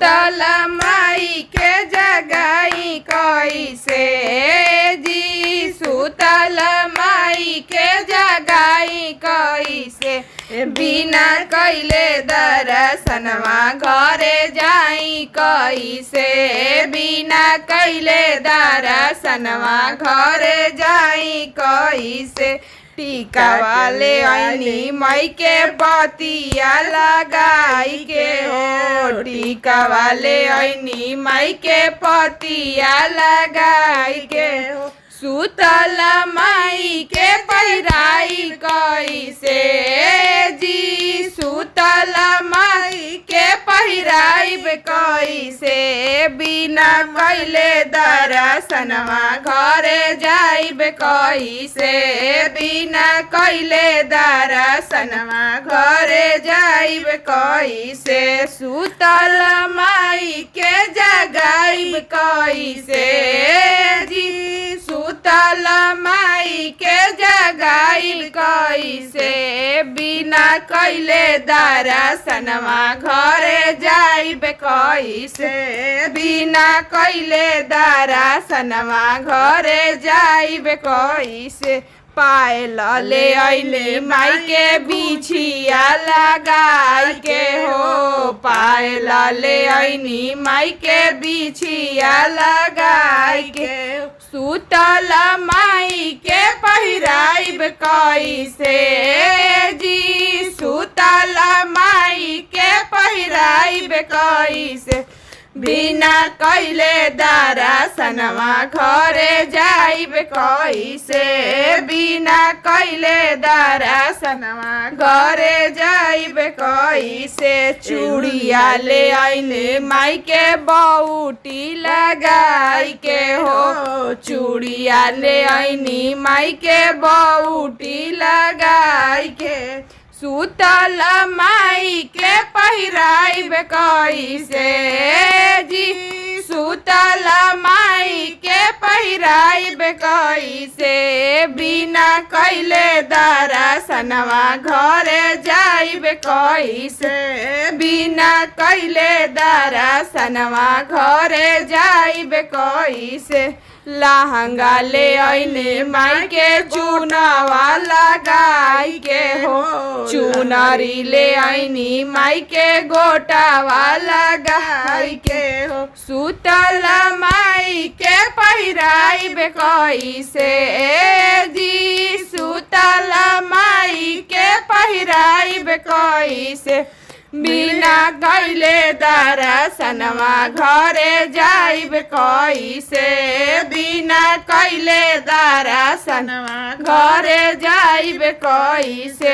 सुतल माई के जगाई कैसे जी, सुतल माई के जगाई कैसे, बिना कैले दर्शनवा घरे जाई कैसे, बिना कैले दर्शनवा घरे जाई कैसे। टीका वाले आईनी माई के बतिया लगाई के हो, टीका वाले आईनी माई के पतिया लगाई के हो, सुतल माई के पहिराई कैसे जी, सुतल माई के पहिराई कैसे, बिना कैले दर्शनवा घरे जाइब कैसे, बिना कैले दर्शनवा घरे जाइब कैसे, सुतल माई के जगाइब कैसे जी, सुतल माई के जगाइब कैसे, बिना कैले दर्शनवा घरे जाइब कैसे, बिना कैले दर्शनवा घरे जाइब कैसे। पायल ले अइले माई के बिछिया लगाई के हो, पायल ले अइनी माई के बिछिया लगाई के, सुतल माई के पहिराइब कैसे जी, सुतल माई के पहिराइब कैसे, बिना कैले दर्शनवा घरे जाइब कैसे, बिना कैले दर्शनवा घरे जाइब कैसे। चूड़िया ले आइले माई के बौटी लगाई के हो, चूड़िया ले आइनी माई के बौटी लगाई के, सुतल माई के पहिराइब कैसे जी, सुतल माई के पहिराइब कैसे, बिना कैले दर्शनवा घरे जाइब कैसे, बिना कैले दर्शनवा घरे जाइब कैसे। लहंगा ले अइले माई के चुनावा लगाई के हो, चुनरी ले अइनी माई के गोटावा लगाई के हो, सुतल माई के पहिराइब कैसे जी, सुतल माई के पहिराइब कैसे, बिना कैले दर्शनवा घरे जाइब कैसे, बिना कैले दर्शनवा घरे जाइब कैसे।